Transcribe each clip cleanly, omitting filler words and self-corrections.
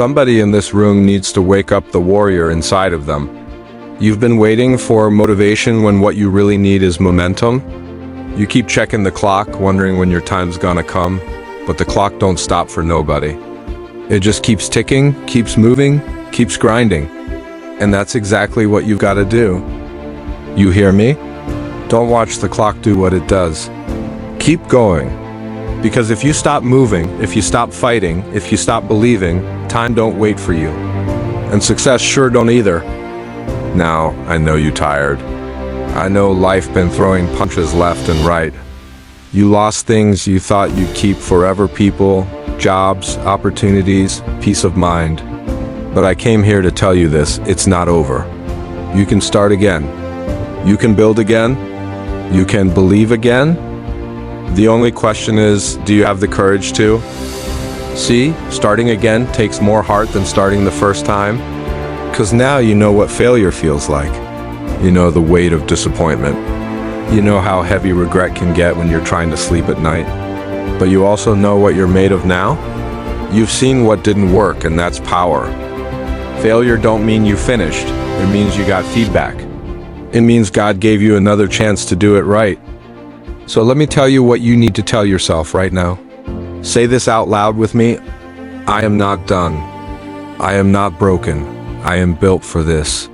Somebody in this room needs to wake up the warrior inside of them. You've been waiting for motivation when what you really need is momentum. You keep checking the clock, wondering when your time's gonna come, but the clock don't stop for nobody. It just keeps ticking, keeps moving, keeps grinding. And that's exactly what you've got to do. You hear me? Don't watch the clock do what it does. Keep going. Because if you stop moving, if you stop fighting, if you stop believing, time don't wait for you. And success sure don't either. Now, I know you're tired. I know life been throwing punches left and right. You lost things you thought you'd keep forever, people, jobs, opportunities, peace of mind. But I came here to tell you this, it's not over. You can start again. You can build again. You can believe again. The only question is, do you have the courage to? See, starting again takes more heart than starting the first time. 'Cause now you know what failure feels like. You know the weight of disappointment. You know how heavy regret can get when you're trying to sleep at night. But you also know what you're made of now. You've seen what didn't work, and that's power. Failure don't mean you finished. It means you got feedback. It means God gave you another chance to do it right. So let me tell you what you need to tell yourself right now. Say this out loud with me. I am not done. I am not broken. I am built for this.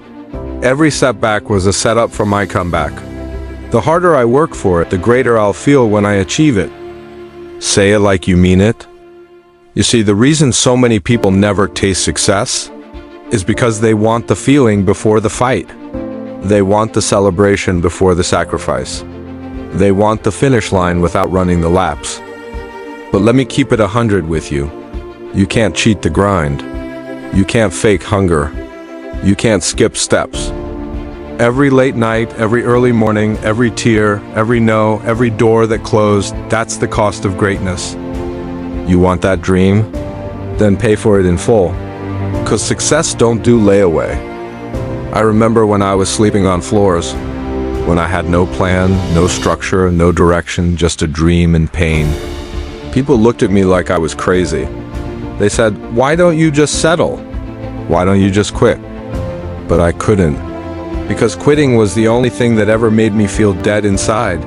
Every setback was a setup for my comeback. The harder I work for it, the greater I'll feel when I achieve it. Say it like you mean it. You see, the reason so many people never taste success is because they want the feeling before the fight. They want the celebration before the sacrifice. They want the finish line without running the laps. But let me keep it 100 with you. You can't cheat the grind. You can't fake hunger. You can't skip steps. Every late night, every early morning, every tear, every no, every door that closed, that's the cost of greatness. You want that dream? Then pay for it in full. 'Cause success don't do layaway. I remember when I was sleeping on floors, when I had no plan, no structure, no direction, just a dream and pain. People looked at me like I was crazy. They said, "Why don't you just settle? Why don't you just quit?" But I couldn't, because quitting was the only thing that ever made me feel dead inside.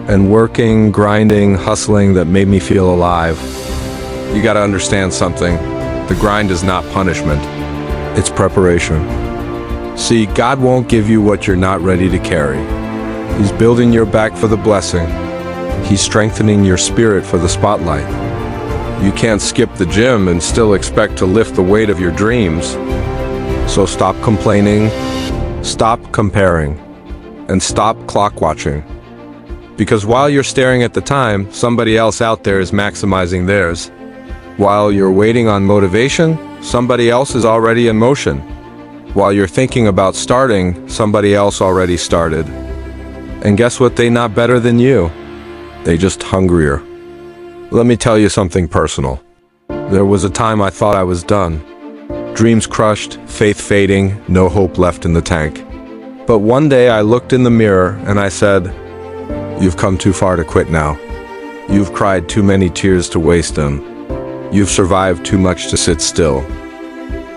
And working, grinding, hustling that made me feel alive. You gotta understand something. The grind is not punishment. It's preparation. See, God won't give you what you're not ready to carry. He's building your back for the blessing. He's strengthening your spirit for the spotlight. You can't skip the gym and still expect to lift the weight of your dreams. So stop complaining, stop comparing, and stop clock watching. Because while you're staring at the time, somebody else out there is maximizing theirs. While you're waiting on motivation, somebody else is already in motion. While you're thinking about starting, somebody else already started. And guess what? They're not better than you. They just hungrier. Let me tell you something personal. There was a time I thought I was done. Dreams crushed, faith fading, no hope left in the tank. But one day I looked in the mirror and I said, "You've come too far to quit now. You've cried too many tears to waste them. You've survived too much to sit still."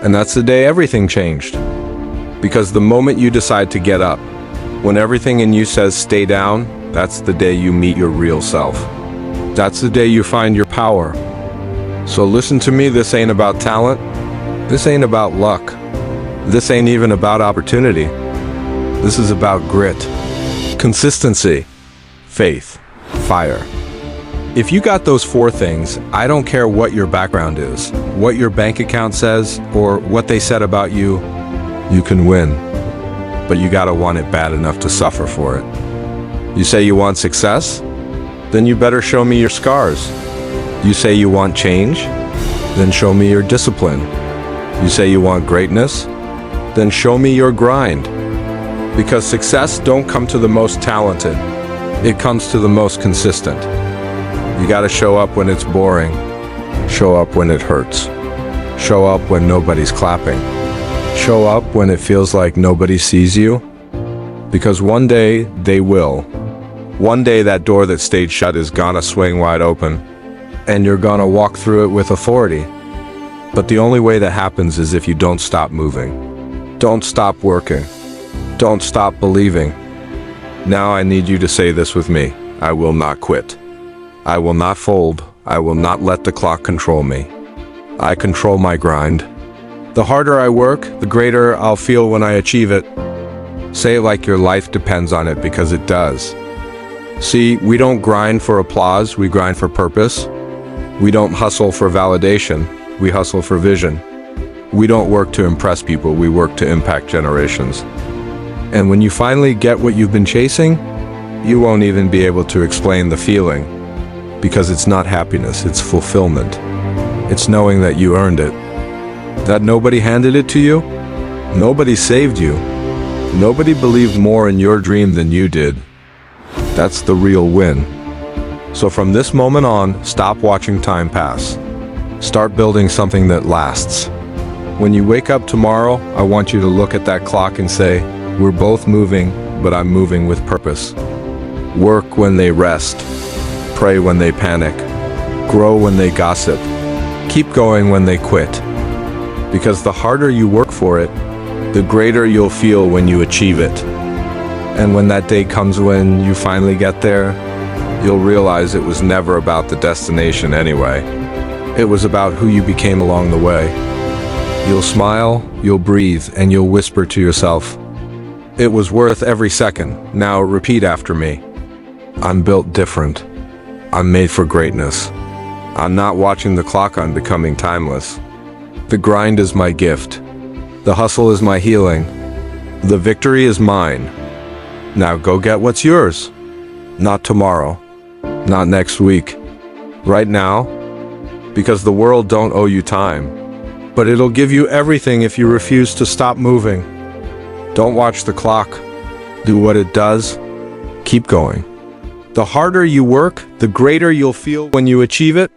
And that's the day everything changed. Because the moment you decide to get up, when everything in you says stay down, that's the day you meet your real self. That's the day you find your power. So listen to me, this ain't about talent. This ain't about luck. This ain't even about opportunity. This is about grit, consistency, faith, fire. If you got those four things, I don't care what your background is, what your bank account says, or what they said about you, you can win. But you gotta want it bad enough to suffer for it. You say you want success? Then you better show me your scars. You say you want change? Then show me your discipline. You say you want greatness? Then show me your grind. Because success don't come to the most talented. It comes to the most consistent. You gotta show up when it's boring. Show up when it hurts. Show up when nobody's clapping. Show up when it feels like nobody sees you. Because one day, they will. One day that door that stayed shut is gonna swing wide open. And you're gonna walk through it with authority. But the only way that happens is if you don't stop moving. Don't stop working. Don't stop believing. Now I need you to say this with me. I will not quit. I will not fold. I will not let the clock control me. I control my grind. The harder I work, the greater I'll feel when I achieve it. Say it like your life depends on it, because it does. See, we don't grind for applause, we grind for purpose. We don't hustle for validation, we hustle for vision. We don't work to impress people, we work to impact generations. And when you finally get what you've been chasing, you won't even be able to explain the feeling. Because it's not happiness, it's fulfillment. It's knowing that you earned it. That nobody handed it to you. Nobody saved you. Nobody believed more in your dream than you did. That's the real win. So from this moment on, stop watching time pass. Start building something that lasts. When you wake up tomorrow, I want you to look at that clock and say, we're both moving, but I'm moving with purpose. Work when they rest. Pray when they panic. Grow when they gossip. Keep going when they quit. Because the harder you work for it, the greater you'll feel when you achieve it. And when that day comes when you finally get there, you'll realize it was never about the destination anyway. It was about who you became along the way. You'll smile, you'll breathe, and you'll whisper to yourself, it was worth every second. Now repeat after me. I'm built different. I'm made for greatness. I'm not watching the clock, I'm becoming timeless. The grind is my gift. The hustle is my healing. The victory is mine. Now go get what's yours. Not tomorrow. Not next week. Right now. Because the world don't owe you time. But it'll give you everything if you refuse to stop moving. Don't watch the clock. Do what it does. Keep going. The harder you work, the greater you'll feel when you achieve it.